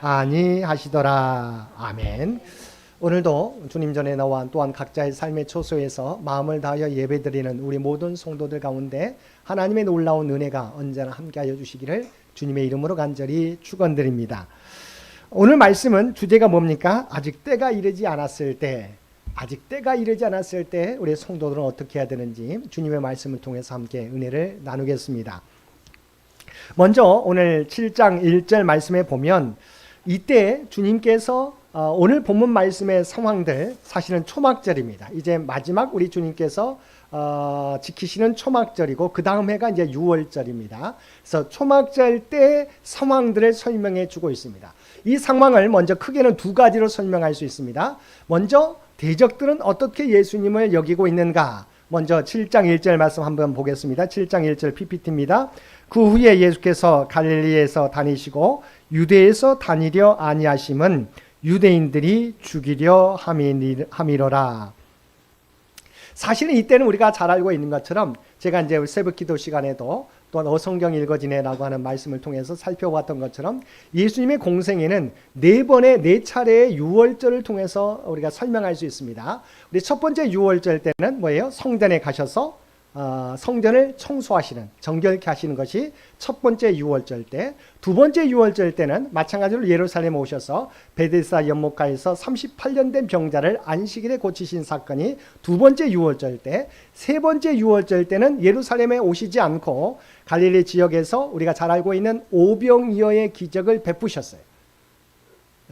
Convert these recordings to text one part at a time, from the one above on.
아니하시더라. 아멘. 오늘도 주님 전에 나와 또한 각자의 삶의 초소에서 마음을 다하여 예배드리는 우리 모든 성도들 가운데 하나님의 놀라운 은혜가 언제나 함께하여 주시기를 주님의 이름으로 간절히 축원드립니다. 오늘 말씀은 주제가 뭡니까? 아직 때가 이르지 않았을 때, 우리 성도들은 어떻게 해야 되는지 주님의 말씀을 통해서 함께 은혜를 나누겠습니다. 먼저 오늘 7장 1절 말씀에 보면 이때 주님께서 오늘 본문 말씀의 상황들, 사실은 초막절입니다. 이제 마지막 우리 주님께서 지키시는 초막절이고 그 다음 해가 이제 유월절입니다. 그래서 초막절 때 상황들을 설명해 주고 있습니다. 이 상황을 먼저 크게는 두 가지로 설명할 수 있습니다. 먼저 대적들은 어떻게 예수님을 여기고 있는가? 먼저 7장 1절 말씀 한번 보겠습니다. 7장 1절 PPT입니다. 그 후에 예수께서 갈릴리에서 다니시고 유대에서 다니려 아니하심은 유대인들이 죽이려 함이로라. 사실은 이때는 우리가 잘 알고 있는 것처럼 제가 이제 새벽 기도 시간에도 또한 어성경 읽어지네라고 하는 말씀을 통해서 살펴봤던 것처럼 예수님의 공생애는 네 차례의 유월절을 통해서 우리가 설명할 수 있습니다. 우리 첫 번째 유월절 때는 뭐예요? 성전에 가셔서 성전을 청소하시는, 정결케 하시는 것이 첫 번째 유월절 때, 두 번째 유월절 때는 마찬가지로 예루살렘에 오셔서 베데스다 연못가에서 38년 된 병자를 안식일에 고치신 사건이 두 번째 유월절 때, 세 번째 유월절 때는 예루살렘에 오시지 않고 갈릴리 지역에서 우리가 잘 알고 있는 오병이어의 기적을 베푸셨어요.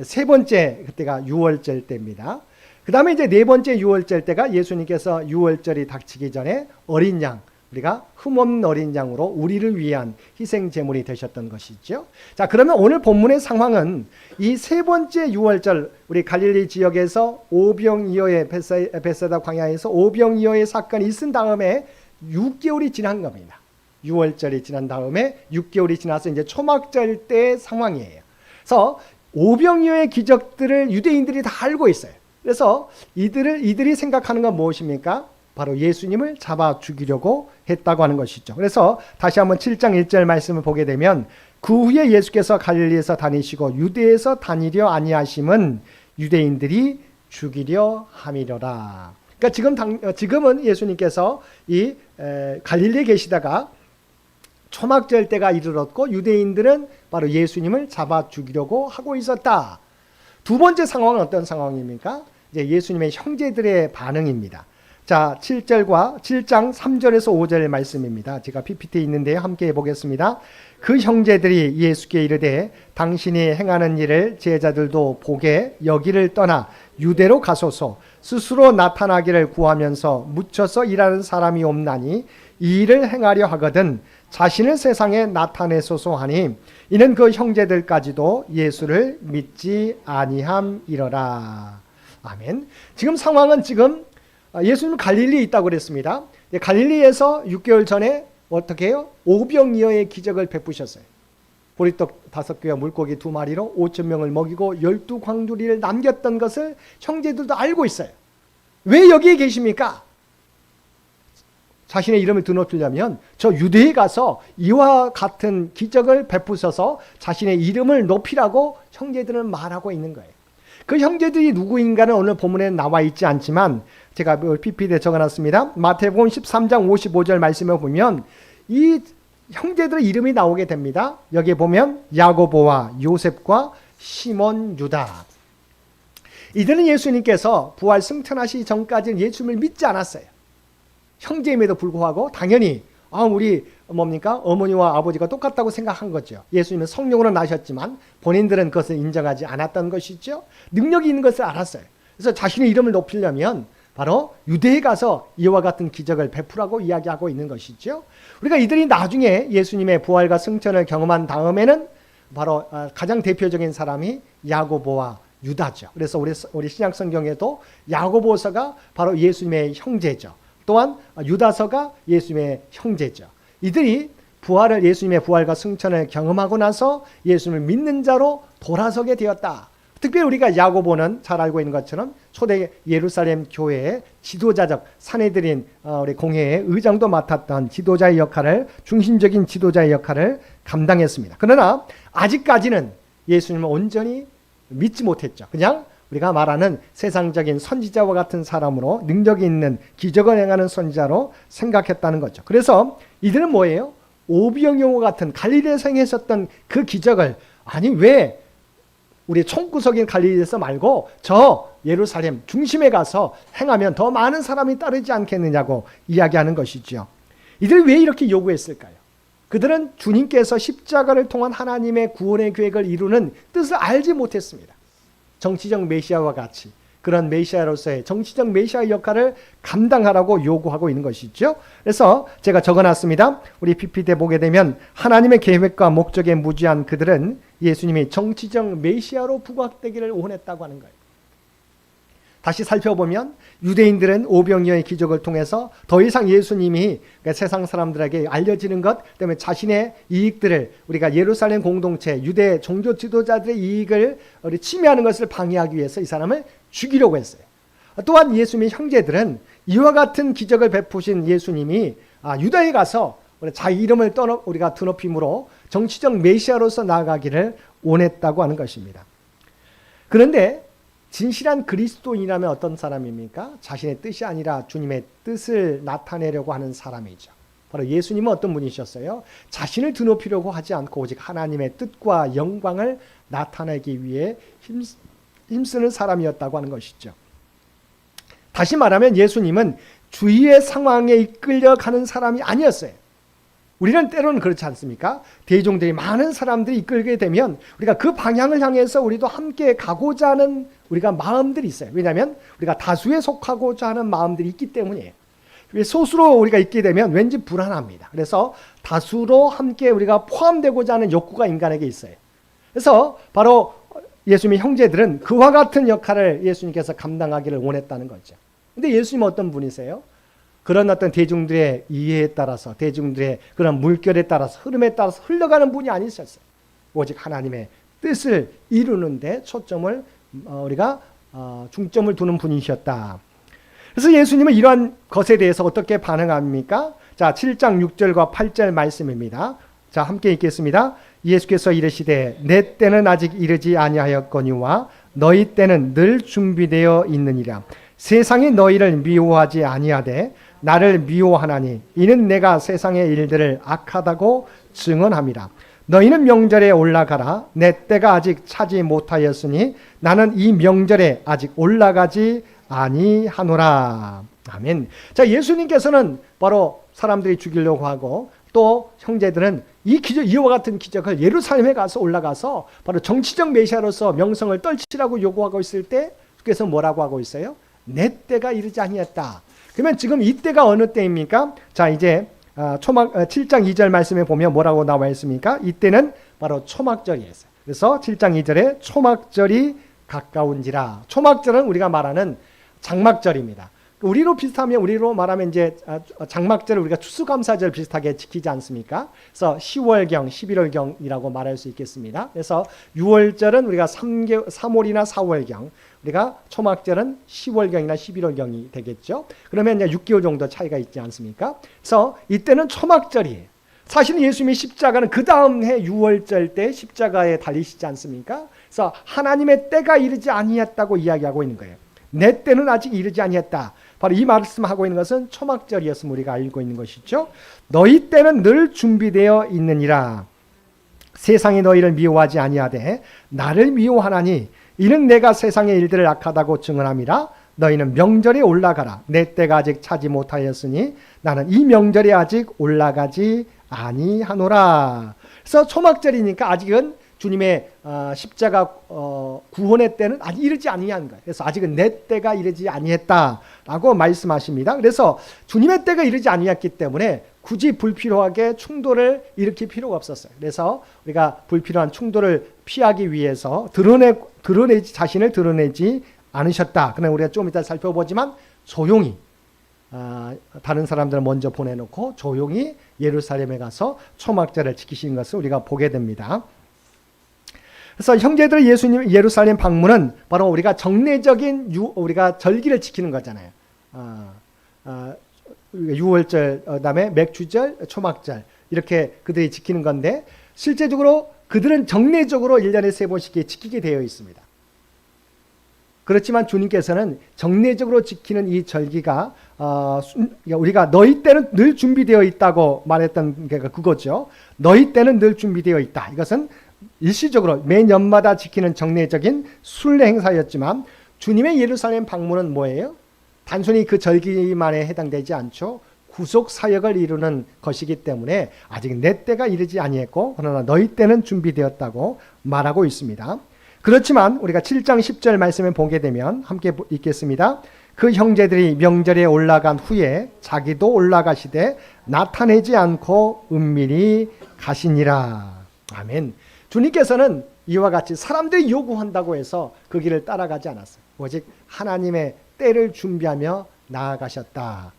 세 번째 그때가 유월절 때입니다. 그 다음에 이제 네 번째 유월절 때가 예수님께서 유월절이 닥치기 전에 어린 양, 우리가 흠없는 어린 양으로 우리를 위한 희생 제물이 되셨던 것이죠. 자, 그러면 오늘 본문의 상황은 이 세 번째 유월절, 우리 갈릴리 지역에서 오병이어의 베세다 광야에서 오병이어의 사건이 있은 다음에 6개월이 지난 겁니다. 유월절이 지난 다음에 6개월이 지나서 이제 초막절 때의 상황이에요. 그래서 오병이어의 기적들을 유대인들이 다 알고 있어요. 그래서 이들이 생각하는 건 무엇입니까? 바로 예수님을 잡아 죽이려고 했다고 하는 것이죠. 그래서 다시 한번 7장 1절 말씀을 보게 되면 그 후에 예수께서 갈릴리에서 다니시고 유대에서 다니려 아니하심은 유대인들이 죽이려 함이로라. 그러니까 지금은 예수님께서 이 갈릴리에 계시다가 초막절 때가 이르렀고 유대인들은 바로 예수님을 잡아 죽이려고 하고 있었다. 두 번째 상황은 어떤 상황입니까? 이제 예수님의 형제들의 반응입니다. 자, 7장 3절에서 5절 말씀입니다. 제가 PPT에 있는데 함께 해보겠습니다. 그 형제들이 예수께 이르되 당신이 행하는 일을 제자들도 보게 여기를 떠나 유대로 가소서. 스스로 나타나기를 구하면서 묻혀서 일하는 사람이 없나니 이 일을 행하려 하거든 자신을 세상에 나타내소서 하니 이는 그 형제들까지도 예수를 믿지 아니함이로라. 아멘. 지금 상황은 예수님 갈릴리에 있다고 그랬습니다. 갈릴리에서 6개월 전에 어떻게 해요? 오병이어의 기적을 베푸셨어요. 보리떡 5개와 물고기 2마리로 5,000명을 먹이고 12광주리를 남겼던 것을 형제들도 알고 있어요. 왜 여기에 계십니까? 자신의 이름을 드높이려면 저 유대에 가서 이와 같은 기적을 베푸셔서 자신의 이름을 높이라고 형제들은 말하고 있는 거예요. 그 형제들이 누구인가는 오늘 본문에 나와 있지 않지만 제가 PPT에 적어놨습니다. 마태복음 13장 55절 말씀을 보면 이 형제들의 이름이 나오게 됩니다. 여기에 보면 야고보와 요셉과 시몬 유다. 이들은 예수님께서 부활 승천하시기 전까지는 예수님을 믿지 않았어요. 형제임에도 불구하고 당연히 우리 어머니와 아버지가 똑같다고 생각한 거죠. 예수님은 성령으로 나셨지만 본인들은 그것을 인정하지 않았던 것이죠. 능력이 있는 것을 알았어요. 그래서 자신의 이름을 높이려면 바로 유대에 가서 이와 같은 기적을 베푸라고 이야기하고 있는 것이죠. 우리가 이들이 나중에 예수님의 부활과 승천을 경험한 다음에는 바로 가장 대표적인 사람이 야고보와 유다죠. 그래서 우리 신약 성경에도 야고보서가 바로 예수님의 형제죠. 또한 유다서가 예수님의 형제죠. 이들이 예수님의 부활과 승천을 경험하고 나서 예수님을 믿는 자로 돌아서게 되었다. 특별히 우리가 야고보는 잘 알고 있는 것처럼 초대 예루살렘 교회의 지도자적 사내들인 우리 공회의 의장도 맡았던 중심적인 지도자의 역할을 감당했습니다. 그러나 아직까지는 예수님을 온전히 믿지 못했죠. 그냥 우리가 말하는 세상적인 선지자와 같은 사람으로 능력이 있는 기적을 행하는 선지자로 생각했다는 거죠. 그래서 이들은 뭐예요? 오병이어와 같은 갈릴리에서 행했었던 그 기적을 아니 왜 우리 총구석인 갈릴리에서 말고 저 예루살렘 중심에 가서 행하면 더 많은 사람이 따르지 않겠느냐고 이야기하는 것이죠. 이들이 왜 이렇게 요구했을까요? 그들은 주님께서 십자가를 통한 하나님의 구원의 계획을 이루는 뜻을 알지 못했습니다. 정치적 메시아와 같이 그런 메시아로서의 정치적 메시아 역할을 감당하라고 요구하고 있는 것이죠. 그래서 제가 적어놨습니다. 우리 PPT에 보게 되면 하나님의 계획과 목적에 무지한 그들은 예수님이 정치적 메시아로 부각되기를 원했다고 하는 거예요. 다시 살펴보면 유대인들은 오병이어의 기적을 통해서 더 이상 예수님이 세상 사람들에게 알려지는 것 때문에 자신의 이익들을 우리가 예루살렘 공동체 유대 종교 지도자들의 이익을 침해하는 것을 방해하기 위해서 이 사람을 죽이려고 했어요. 또한 예수님의 형제들은 이와 같은 기적을 베푸신 예수님이 유다에 가서 자기 이름을 우리가 드높임으로 정치적 메시아로서 나아가기를 원했다고 하는 것입니다. 그런데 진실한 그리스도인이라면 어떤 사람입니까? 자신의 뜻이 아니라 주님의 뜻을 나타내려고 하는 사람이죠. 바로 예수님은 어떤 분이셨어요? 자신을 드높이려고 하지 않고 오직 하나님의 뜻과 영광을 나타내기 위해 힘쓰는 사람이었다고 하는 것이죠. 다시 말하면 예수님은 주위의 상황에 이끌려가는 사람이 아니었어요. 우리는 때로는 그렇지 않습니까? 대중들이 많은 사람들이 이끌게 되면 우리가 그 방향을 향해서 우리도 함께 가고자 하는 우리가 마음들이 있어요. 왜냐하면 우리가 다수에 속하고자 하는 마음들이 있기 때문이에요. 소수로 우리가 있게 되면 왠지 불안합니다. 그래서 다수로 함께 우리가 포함되고자 하는 욕구가 인간에게 있어요. 그래서 바로 예수님의 형제들은 그와 같은 역할을 예수님께서 감당하기를 원했다는 거죠. 근데 예수님은 어떤 분이세요? 그런 어떤 대중들의 이해에 따라서 대중들의 그런 물결에 따라서 흐름에 따라서 흘러가는 분이 아니셨어요. 오직 하나님의 뜻을 이루는 데 초점을 우리가 중점을 두는 분이셨다. 그래서 예수님은 이러한 것에 대해서 어떻게 반응합니까? 자, 7장 6절과 8절 말씀입니다. 자, 함께 읽겠습니다. 예수께서 이르시되 내 때는 아직 이르지 아니하였거니와 너희 때는 늘 준비되어 있느니라. 세상이 너희를 미워하지 아니하되 나를 미워하나니 이는 내가 세상의 일들을 악하다고 증언함이라. 너희는 명절에 올라가라. 내 때가 아직 차지 못하였으니 나는 이 명절에 아직 올라가지 아니하노라. 아멘. 자, 예수님께서는 바로 사람들이 죽이려고 하고 또 형제들은 이와 같은 기적을 예루살렘에 가서 올라가서 바로 정치적 메시아로서 명성을 떨치라고 요구하고 있을 때 주께서 뭐라고 하고 있어요? 내 때가 이르지 아니했다. 그러면 지금 이 때가 어느 때입니까? 자, 이제 7장 2절 말씀에 보면 뭐라고 나와 있습니까? 이때는 바로 초막절이었어요. 그래서 7장 2절에 초막절이 가까운지라. 초막절은 우리가 말하는 장막절입니다. 우리로 말하면 이제 장막절을 우리가 추수감사절 비슷하게 지키지 않습니까? 그래서 10월경, 11월경이라고 말할 수 있겠습니다. 그래서 6월절은 우리가 3월이나 4월경, 우리가 초막절은 10월경이나 11월경이 되겠죠. 그러면 이제 6개월 정도 차이가 있지 않습니까? 그래서 이때는 초막절이에요. 사실은 예수님의 십자가는 그 다음 해 6월절 때 십자가에 달리시지 않습니까? 그래서 하나님의 때가 이르지 아니했다고 이야기하고 있는 거예요. 내 때는 아직 이르지 아니했다. 바로 이 말씀하고 있는 것은 초막절이었음을 우리가 알고 있는 것이죠. 너희 때는 늘 준비되어 있느니라. 세상이 너희를 미워하지 아니하되 나를 미워하나니 이는 내가 세상의 일들을 악하다고 증언함이라. 너희는 명절에 올라가라. 내 때가 아직 차지 못하였으니 나는 이 명절에 아직 올라가지 아니하노라. 그래서 초막절이니까 아직은 주님의 십자가 구원의 때는 아직 이르지 아니한 거예요. 그래서 아직은 내 때가 이르지 아니했다라고 말씀하십니다. 그래서 주님의 때가 이르지 아니했기 때문에 굳이 불필요하게 충돌을 일으킬 필요가 없었어요. 그래서 우리가 불필요한 충돌을 피하기 위해서 자신을 드러내지 않으셨다. 그러나 우리가 좀 이따 살펴보지만 조용히 다른 사람들을 먼저 보내놓고 조용히 예루살렘에 가서 초막절을 지키시는 것을 우리가 보게 됩니다. 그래서 형제들의 예수님 예루살렘 방문은 바로 우리가 정례적인 우리가 절기를 지키는 거잖아요. 6월절, 그다음에 맥주절, 초막절 이렇게 그들이 지키는 건데 실제적으로 그들은 정례적으로 1년에 3번씩 지키게 되어 있습니다. 그렇지만 주님께서는 정례적으로 지키는 이 절기가 우리가 너희 때는 늘 준비되어 있다고 말했던 게 그거죠. 너희 때는 늘 준비되어 있다. 이것은 일시적으로 매년마다 지키는 정례적인 순례 행사였지만 주님의 예루살렘 방문은 뭐예요? 단순히 그 절기만에 해당되지 않죠. 구속 사역을 이루는 것이기 때문에 아직 내 때가 이르지 아니했고 그러나 너희 때는 준비되었다고 말하고 있습니다. 그렇지만 우리가 7장 10절 말씀을 보게 되면 함께 읽겠습니다. 그 형제들이 명절에 올라간 후에 자기도 올라가시되 나타내지 않고 은밀히 가시니라. 아멘. 주님께서는 이와 같이 사람들이 요구한다고 해서 그 길을 따라가지 않았어요. 오직 하나님의 때를 준비하며 나아가셨다.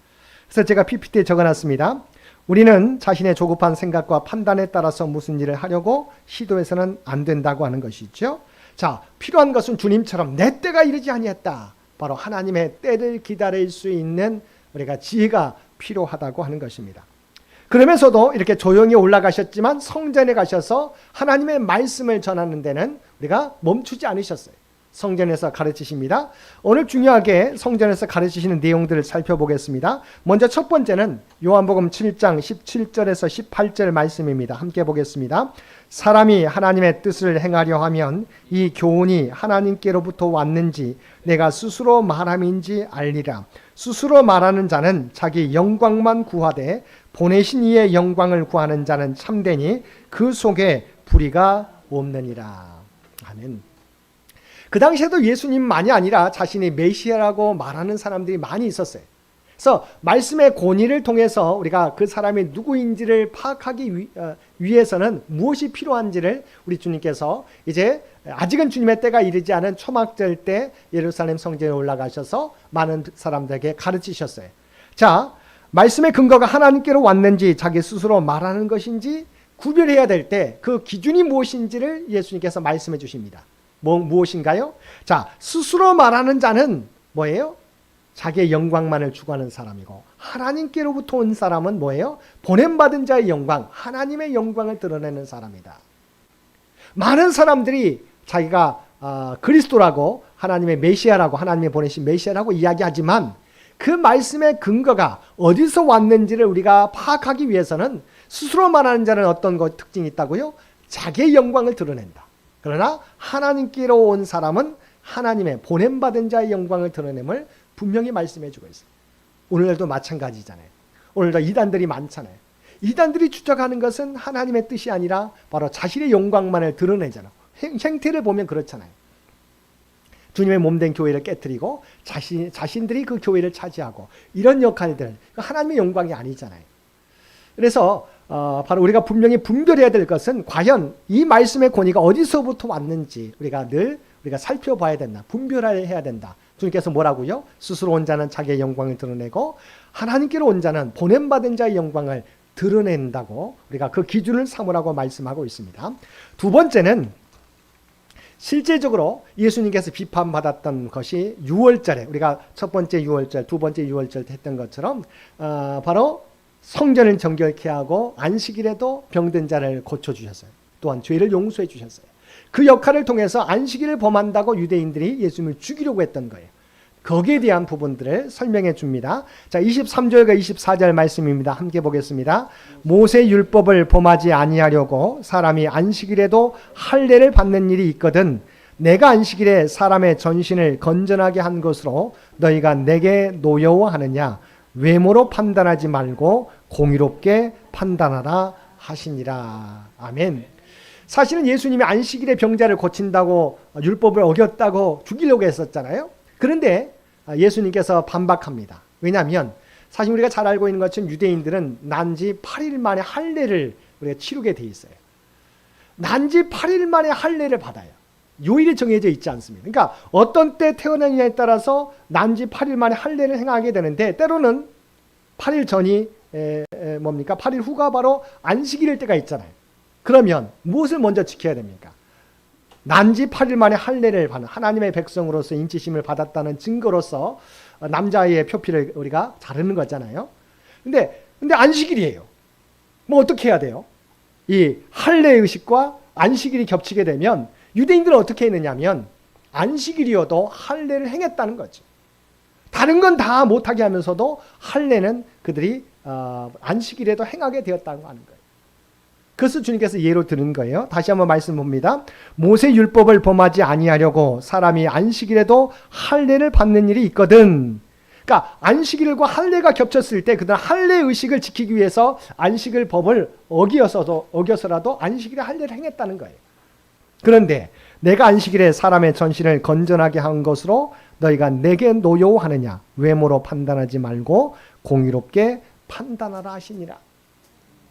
그래서 제가 PPT에 적어놨습니다. 우리는 자신의 조급한 생각과 판단에 따라서 무슨 일을 하려고 시도해서는 안 된다고 하는 것이죠. 자, 필요한 것은 주님처럼 내 때가 이르지 아니했다. 바로 하나님의 때를 기다릴 수 있는 우리가 지혜가 필요하다고 하는 것입니다. 그러면서도 이렇게 조용히 올라가셨지만 성전에 가셔서 하나님의 말씀을 전하는 데는 우리가 멈추지 않으셨어요. 성전에서 가르치십니다. 오늘 중요하게 성전에서 가르치시는 내용들을 살펴보겠습니다. 먼저 첫 번째는 요한복음 7장 17절에서 18절 말씀입니다. 함께 보겠습니다. 사람이 하나님의 뜻을 행하려 하면 이 교훈이 하나님께로부터 왔는지 내가 스스로 말함인지 알리라. 스스로 말하는 자는 자기 영광만 구하되 보내신 이의 영광을 구하는 자는 참되니 그 속에 불의가 없느니라. 아멘. 그 당시에도 예수님만이 아니라 자신이 메시아라고 말하는 사람들이 많이 있었어요. 그래서 말씀의 권위를 통해서 우리가 그 사람이 누구인지를 파악하기 위해서는 무엇이 필요한지를 우리 주님께서 이제 아직은 주님의 때가 이르지 않은 초막절 때 예루살렘 성전에 올라가셔서 많은 사람들에게 가르치셨어요. 자, 말씀의 근거가 하나님께로 왔는지 자기 스스로 말하는 것인지 구별해야 될 때 그 기준이 무엇인지를 예수님께서 말씀해 주십니다. 무엇인가요? 자, 스스로 말하는 자는 뭐예요? 자기의 영광만을 추구하는 사람이고 하나님께로부터 온 사람은 뭐예요? 보냄받은 자의 영광, 하나님의 영광을 드러내는 사람이다. 많은 사람들이 자기가 그리스도라고 하나님의 메시아라고 하나님이 보내신 메시아라고 이야기하지만 그 말씀의 근거가 어디서 왔는지를 우리가 파악하기 위해서는 스스로 말하는 자는 어떤 특징이 있다고요? 자기의 영광을 드러낸다. 그러나 하나님께로 온 사람은 하나님의 보냄받은 자의 영광을 드러냄을 분명히 말씀해 주고 있어요. 오늘도 마찬가지잖아요. 오늘도 이단들이 많잖아요. 이단들이 주장하는 것은 하나님의 뜻이 아니라 바로 자신의 영광만을 드러내잖아요. 행태를 보면 그렇잖아요. 주님의 몸된 교회를 깨뜨리고 자신들이 그 교회를 차지하고 이런 역할들, 하나님의 영광이 아니잖아요. 그래서 바로 우리가 분명히 분별해야 될 것은 과연 이 말씀의 권위가 어디서부터 왔는지 우리가 살펴봐야 된다. 분별해야 된다. 주님께서 뭐라고요? 스스로 온 자는 자기의 영광을 드러내고 하나님께로 온 자는 보냄받은 자의 영광을 드러낸다고 우리가 그 기준을 삼으라고 말씀하고 있습니다. 두 번째는 실제적으로 예수님께서 비판받았던 것이 유월절에 우리가 첫 번째 유월절, 두 번째 유월절 했던 것처럼 바로 성전을 정결케 하고 안식일에도 병든 자를 고쳐주셨어요. 또한 죄를 용서해 주셨어요. 그 역할을 통해서 안식일을 범한다고 유대인들이 예수님을 죽이려고 했던 거예요. 거기에 대한 부분들을 설명해 줍니다. 자, 23절과 24절 말씀입니다. 함께 보겠습니다. 모세 율법을 범하지 아니하려고 사람이 안식일에도 할례를 받는 일이 있거든 내가 안식일에 사람의 전신을 건전하게 한 것으로 너희가 내게 노여워하느냐 외모로 판단하지 말고 공의롭게 판단하라 하시니라. 아멘. 사실은 예수님이 안식일에 병자를 고친다고 율법을 어겼다고 죽이려고 했었잖아요. 그런데 예수님께서 반박합니다. 왜냐하면 사실 우리가 잘 알고 있는 것처럼 유대인들은 난지 8일 만에 할례를 우리가 치르게 돼 있어요. 난지 8일 만에 할례를 받아요. 요일이 정해져 있지 않습니다. 그러니까 어떤 때 태어나느냐에 따라서 난지 8일 만에 할례를 행하게 되는데 때로는 8일 전이 8일 후가 바로 안식일일 때가 있잖아요. 그러면 무엇을 먼저 지켜야 됩니까? 난지 8일 만에 할례를 받는 하나님의 백성으로서 인치심을 받았다는 증거로서 남자의 표피를 우리가 자르는 거잖아요. 근데 안식일이에요. 뭐 어떻게 해야 돼요? 이 할례 의식과 안식일이 겹치게 되면 유대인들은 어떻게 했느냐면 안식일이어도 할례를 행했다는 거죠. 다른 건 다 못하게 하면서도 할례는 그들이 안식일에도 행하게 되었다고 하는 거예요. 그것을 주님께서 예로 들은 거예요. 다시 한번 말씀 봅니다. 모세 율법을 범하지 아니하려고 사람이 안식일에도 할례를 받는 일이 있거든. 그러니까 안식일과 할례가 겹쳤을 때 그들은 할례 의식을 지키기 위해서 안식일 법을 어겨서라도 안식일에 할례를 행했다는 거예요. 그런데 내가 안식일에 사람의 전신을 건전하게 한 것으로 너희가 내게 노여워하느냐? 외모로 판단하지 말고 공의롭게 판단하라 하시니라.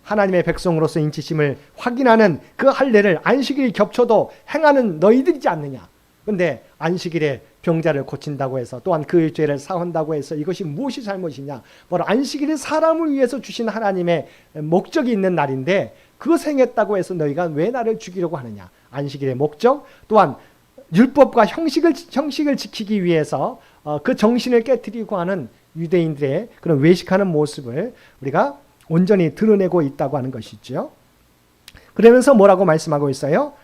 하나님의 백성으로서 인치심을 확인하는 그 할례를 안식일이 겹쳐도 행하는 너희들이지 않느냐. 그런데 안식일에 병자를 고친다고 해서 또한 그 죄를 사한다고 해서 이것이 무엇이 잘못이냐. 바로 안식일이 사람을 위해서 주신 하나님의 목적이 있는 날인데 그것 행했다고 해서 너희가 왜 나를 죽이려고 하느냐. 안식일의 목적 또한 율법과 형식을 지키기 위해서 그 정신을 깨트리고 하는 유대인들의 그런 외식하는 모습을 우리가 온전히 드러내고 있다고 하는 것이죠. 그러면서 뭐라고 말씀하고 있어요?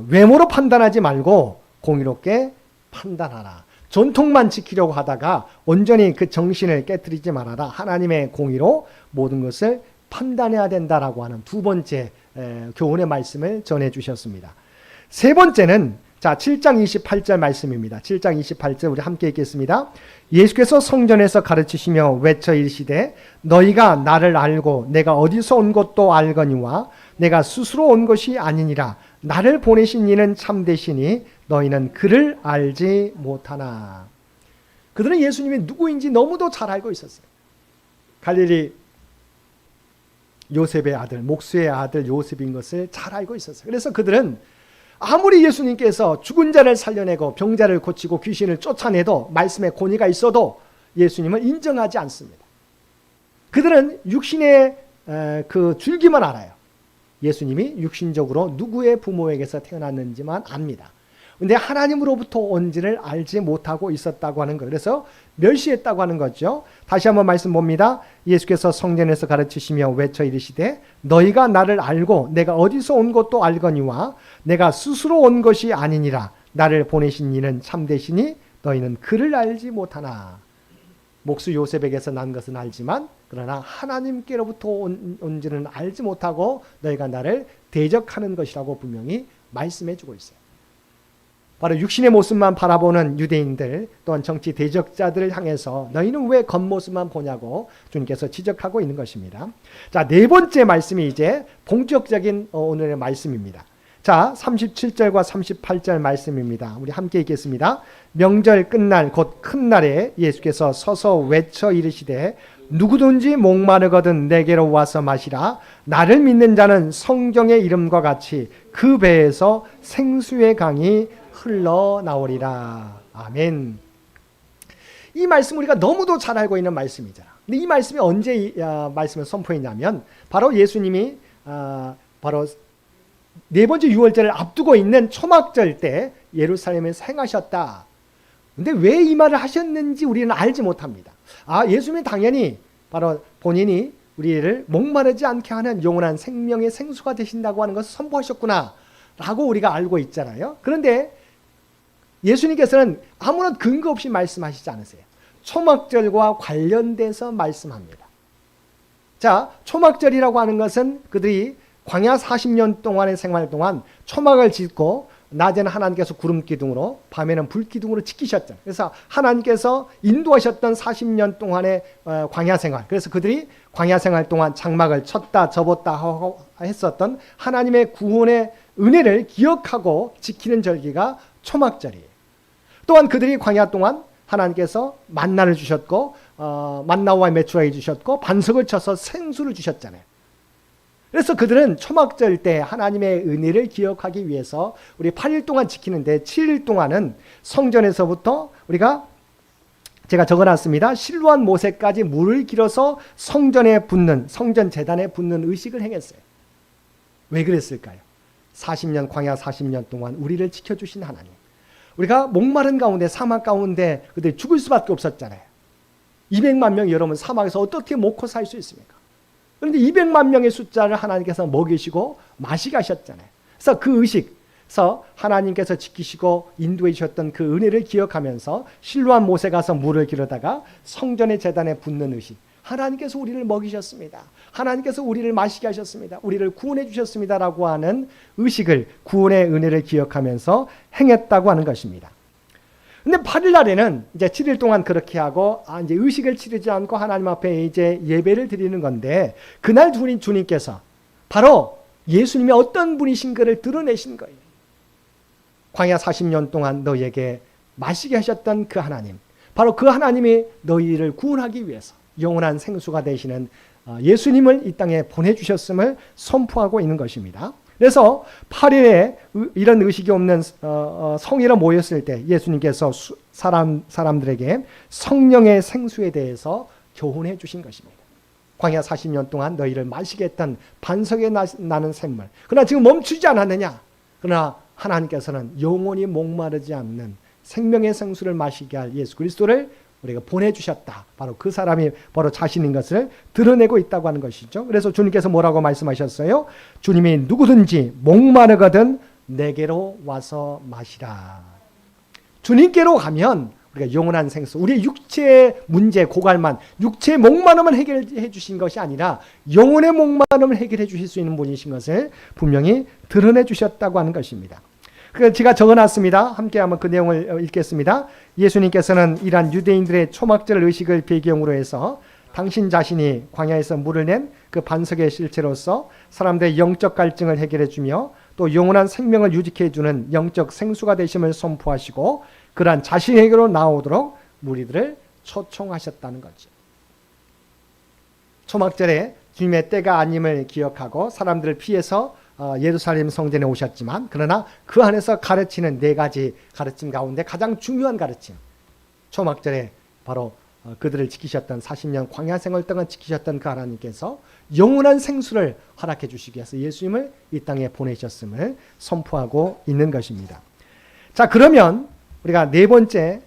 외모로 판단하지 말고 공의롭게 판단하라. 전통만 지키려고 하다가 온전히 그 정신을 깨트리지 말아라. 하나님의 공의로 모든 것을 판단해야 된다라고 하는 두 번째 교훈의 말씀을 전해 주셨습니다. 세 번째는 7장 28절 말씀입니다. 7장 28절 우리 함께 읽겠습니다. 예수께서 성전에서 가르치시며 외쳐 이르시되 너희가 나를 알고 내가 어디서 온 것도 알거니와 내가 스스로 온 것이 아니니라. 나를 보내신 이는 참되시니 너희는 그를 알지 못하나. 그들은 예수님이 누구인지 너무도 잘 알고 있었어요. 갈릴리 요셉의 아들, 목수의 아들 요셉인 것을 잘 알고 있었어요. 그래서 그들은 아무리 예수님께서 죽은 자를 살려내고 병자를 고치고 귀신을 쫓아내도 말씀에 권위가 있어도 예수님을 인정하지 않습니다. 그들은 육신의 그 줄기만 알아요. 예수님이 육신적으로 누구의 부모에게서 태어났는지만 압니다. 그런데 하나님으로부터 온지를 알지 못하고 있었다고 하는 거예요. 그래서 멸시했다고 하는 거죠. 다시 한번 말씀 봅니다. 예수께서 성전에서 가르치시며 외쳐 이르시되 너희가 나를 알고 내가 어디서 온 것도 알거니와 내가 스스로 온 것이 아니니라. 나를 보내신 이는 참되시니 너희는 그를 알지 못하나. 목수 요셉에게서 난 것은 알지만 그러나 하나님께로부터 온지는 알지 못하고 너희가 나를 대적하는 것이라고 분명히 말씀해 주고 있어요. 바로 육신의 모습만 바라보는 유대인들 또한 정치 대적자들을 향해서 너희는 왜 겉모습만 보냐고 주님께서 지적하고 있는 것입니다. 자, 네 번째 말씀이 이제 본격적인 오늘의 말씀입니다. 자, 37절과 38절 말씀입니다. 우리 함께 읽겠습니다. 명절 끝날 곧 큰 날에 예수께서 서서 외쳐 이르시되 누구든지 목마르거든 내게로 와서 마시라. 나를 믿는 자는 성경의 이름과 같이 그 배에서 생수의 강이 흘러나오리라. 아멘. 이 말씀 우리가 너무도 잘 알고 있는 말씀이잖아. 근데 이 말씀이 언제 이 말씀을 선포했냐면 바로 예수님이 바로 네 번째 유월절을 앞두고 있는 초막절 때 예루살렘에서 행하셨다. 근데 왜 이 말을 하셨는지 우리는 알지 못합니다. 예수님이 당연히 바로 본인이 우리를 목마르지 않게 하는 영원한 생명의 생수가 되신다고 하는 것을 선포하셨구나 라고 우리가 알고 있잖아요. 그런데 예수님께서는 아무런 근거 없이 말씀하시지 않으세요. 초막절과 관련돼서 말씀합니다. 자, 초막절이라고 하는 것은 그들이 광야 40년 동안의 생활 동안 초막을 짓고 낮에는 하나님께서 구름 기둥으로 밤에는 불 기둥으로 지키셨잖아요. 그래서 하나님께서 인도하셨던 40년 동안의 광야 생활. 그래서 그들이 광야 생활 동안 장막을 쳤다 접었다 하고 했었던 하나님의 구원의 은혜를 기억하고 지키는 절기가 초막절이에요. 또한 그들이 광야 동안 하나님께서 만나를 주셨고 만나와 메추라기 주셨고 반석을 쳐서 생수를 주셨잖아요. 그래서 그들은 초막절 때 하나님의 은혜를 기억하기 위해서 우리 8일 동안 지키는데 7일 동안은 성전에서부터 우리가 제가 적어놨습니다. 실로암 모세까지 물을 길어서 성전에 붓는 성전 제단에 붓는 의식을 행했어요. 왜 그랬을까요? 40년 광야 40년 동안 우리를 지켜주신 하나님. 우리가 목마른 가운데 사막 가운데 그들 죽을 수밖에 없었잖아요. 200만 명 여러분 사막에서 어떻게 먹고 살 수 있습니까? 그런데 200만 명의 숫자를 하나님께서 먹이시고 마시게 하셨잖아요. 그래서 그 의식에서 하나님께서 지키시고 인도해 주셨던 그 은혜를 기억하면서 실로암 못에 가서 물을 기르다가 성전의 제단에 붓는 의식. 하나님께서 우리를 먹이셨습니다. 하나님께서 우리를 마시게 하셨습니다. 우리를 구원해 주셨습니다라고 하는 의식을, 구원의 은혜를 기억하면서 행했다고 하는 것입니다. 근데 8일 날에는 이제 7일 동안 그렇게 하고 이제 의식을 치르지 않고 하나님 앞에 이제 예배를 드리는 건데, 그날 주님께서 바로 예수님이 어떤 분이신 것을 드러내신 거예요. 광야 40년 동안 너희에게 마시게 하셨던 그 하나님, 바로 그 하나님이 너희를 구원하기 위해서 영원한 생수가 되시는 예수님을 이 땅에 보내주셨음을 선포하고 있는 것입니다. 그래서 8일에 이런 의식이 없는 성회로 모였을 때 예수님께서 사람들에게 성령의 생수에 대해서 교훈해 주신 것입니다. 광야 40년 동안 너희를 마시게 했던 반석에 나는 샘물. 그러나 지금 멈추지 않았느냐? 그러나 하나님께서는 영원히 목마르지 않는 생명의 생수를 마시게 할 예수 그리스도를 우리가 보내주셨다. 바로 그 사람이 바로 자신인 것을 드러내고 있다고 하는 것이죠. 그래서 주님께서 뭐라고 말씀하셨어요? 주님이 누구든지 목마르거든 내게로 와서 마시라. 주님께로 가면 우리가 영원한 생수, 우리의 육체의 문제, 고갈만, 육체의 목마름을 해결해 주신 것이 아니라 영혼의 목마름을 해결해 주실 수 있는 분이신 것을 분명히 드러내 주셨다고 하는 것입니다. 제가 적어놨습니다. 함께 한번 그 내용을 읽겠습니다. 예수님께서는 이러한 유대인들의 초막절 의식을 배경으로 해서 당신 자신이 광야에서 물을 낸 그 반석의 실체로서 사람들의 영적 갈증을 해결해 주며 또 영원한 생명을 유지해 주는 영적 생수가 되심을 선포하시고 그러한 자신에게로 나오도록 무리들을 초청하셨다는 거죠. 초막절에 주님의 때가 아님을 기억하고 사람들을 피해서 예루살렘 성전에 오셨지만 그러나 그 안에서 가르치는 4가지 가르침 가운데 가장 중요한 가르침, 초막절에 바로 그들을 지키셨던 40년 광야 생활 동안 지키셨던 그 하나님께서 영원한 생수를 허락해 주시기 위해서 예수님을 이 땅에 보내셨음을 선포하고 있는 것입니다. 자, 그러면 우리가 4번째,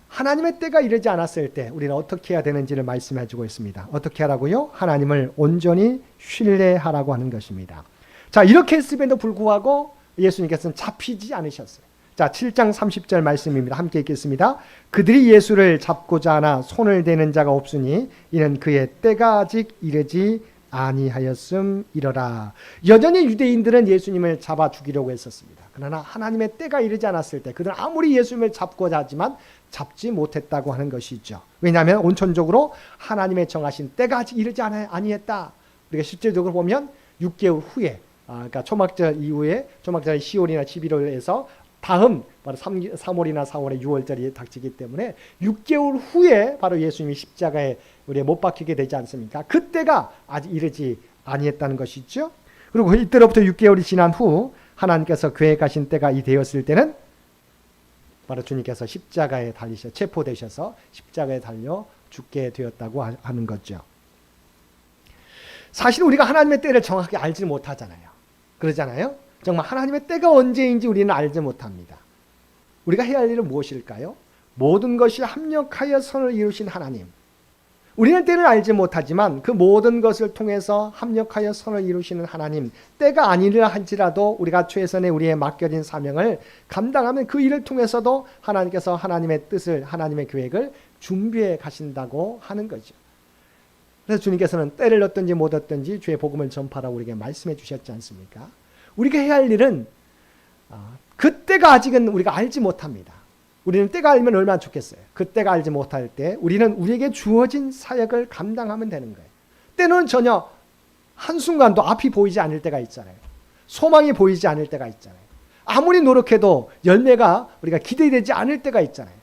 하나님의 때가 이르지 않았을 때 우리는 어떻게 해야 되는지를 말씀해 주고 있습니다. 어떻게 하라고요? 하나님을 온전히 신뢰하라고 하는 것입니다. 자, 이렇게 했음에도 불구하고 예수님께서는 잡히지 않으셨어요. 자, 7장 30절 말씀입니다. 함께 읽겠습니다. 그들이 예수를 잡고자 하나 손을 대는 자가 없으니 이는 그의 때가 아직 이르지 아니하였음이러라. 여전히 유대인들은 예수님을 잡아 죽이려고 했었습니다. 그러나 하나님의 때가 이르지 않았을 때 그들은 아무리 예수님을 잡고자 하지만 잡지 못했다고 하는 것이죠. 왜냐하면 온천적으로 하나님의 정하신 때가 아직 이르지 아니했다. 우리가 실제적으로 보면 6개월 후에, 그러니까 초막절 이후에, 초막절이 10월이나 11월에서 다음 바로 3월이나 4월에 6월절이 닥치기 때문에 6개월 후에 바로 예수님이 십자가에 우리가 못 박히게 되지 않습니까? 그때가 아직 이르지 아니했다는 것이죠. 그리고 이때로부터 6개월이 지난 후 하나님께서 계획하신 때가 되었을 때는 바로 주님께서 십자가에 달리셔 체포되셔서 십자가에 달려 죽게 되었다고 하는 거죠. 사실 우리가 하나님의 때를 정확하게 알지 못하잖아요. 그러잖아요. 정말 하나님의 때가 언제인지 우리는 알지 못합니다. 우리가 해야 할 일은 무엇일까요? 모든 것이 합력하여 선을 이루신 하나님. 우리는 때를 알지 못하지만 그 모든 것을 통해서 합력하여 선을 이루시는 하나님, 때가 아니라 할지라도 우리가 최선의 우리의 맡겨진 사명을 감당하면 그 일을 통해서도 하나님께서 하나님의 뜻을, 하나님의 계획을 준비해 가신다고 하는 거죠. 그래서 주님께서는 때를 얻든지 못 얻든지 주의 복음을 전파라고 우리에게 말씀해 주셨지 않습니까? 우리가 해야 할 일은 그때가 아직은 우리가 알지 못합니다. 우리는 때가 알면 얼마나 좋겠어요. 그때가 알지 못할 때 우리는 우리에게 주어진 사역을 감당하면 되는 거예요. 때는 전혀 한순간도 앞이 보이지 않을 때가 있잖아요. 소망이 보이지 않을 때가 있잖아요. 아무리 노력해도 열매가 우리가 기대되지 않을 때가 있잖아요.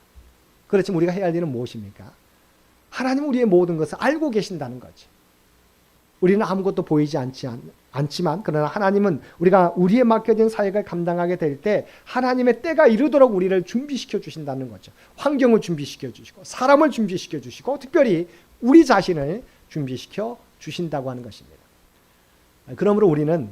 그렇지만 우리가 해야 할 일은 무엇입니까? 하나님은 우리의 모든 것을 알고 계신다는 거죠. 우리는 아무것도 보이지 않지만 그러나 하나님은 우리가 우리의 맡겨진 사역을 감당하게 될 때 하나님의 때가 이르도록 우리를 준비시켜 주신다는 거죠. 환경을 준비시켜 주시고 사람을 준비시켜 주시고 특별히 우리 자신을 준비시켜 주신다고 하는 것입니다. 그러므로 우리는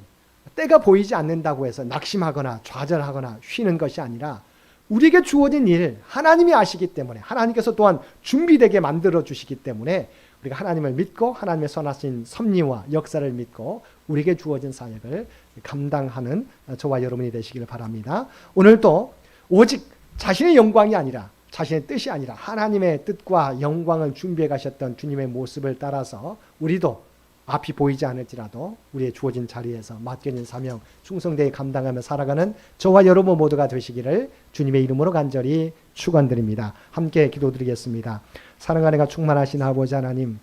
때가 보이지 않는다고 해서 낙심하거나 좌절하거나 쉬는 것이 아니라 우리에게 주어진 일 하나님이 아시기 때문에 하나님께서 또한 준비되게 만들어 주시기 때문에 우리가 하나님을 믿고 하나님의 선하신 섭리와 역사를 믿고 우리에게 주어진 사역을 감당하는 저와 여러분이 되시기를 바랍니다. 오늘도 오직 자신의 영광이 아니라 자신의 뜻이 아니라 하나님의 뜻과 영광을 준비해 가셨던 주님의 모습을 따라서 우리도 앞이 보이지 않을지라도 우리의 주어진 자리에서 맡겨진 사명 충성되게 감당하며 살아가는 저와 여러분 모두가 되시기를 주님의 이름으로 간절히 축원드립니다. 함께 기도드리겠습니다. 사랑하는 충만하신 아버지 하나님,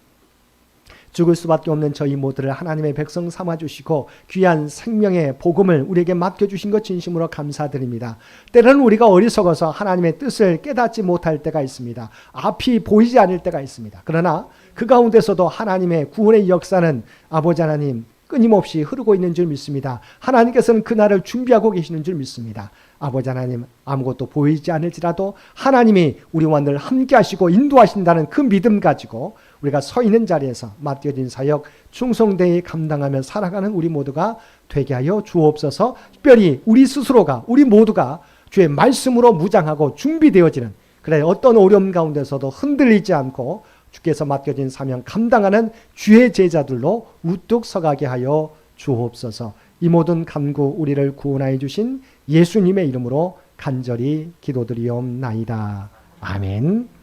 죽을 수밖에 없는 저희 모두를 하나님의 백성 삼아주시고 귀한 생명의 복음을 우리에게 맡겨주신 것 진심으로 감사드립니다. 때로는 우리가 어리석어서 하나님의 뜻을 깨닫지 못할 때가 있습니다. 앞이 보이지 않을 때가 있습니다. 그러나 그 가운데서도 하나님의 구원의 역사는 아버지 하나님 끊임없이 흐르고 있는 줄 믿습니다. 하나님께서는 그날을 준비하고 계시는 줄 믿습니다. 아버지 하나님, 아무것도 보이지 않을지라도 하나님이 우리와 늘 함께 하시고 인도하신다는 그 믿음 가지고 우리가 서 있는 자리에서 맡겨진 사역 충성되이 감당하며 살아가는 우리 모두가 되게 하여 주옵소서. 특별히 우리 스스로가, 우리 모두가 주의 말씀으로 무장하고 준비되어지는, 그래 어떤 어려움 가운데서도 흔들리지 않고 주께서 맡겨진 사명 감당하는 주의 제자들로 우뚝 서가게 하여 주옵소서. 이 모든 간구 우리를 구원하여 주신 예수님의 이름으로 간절히 기도드리옵나이다. 아멘.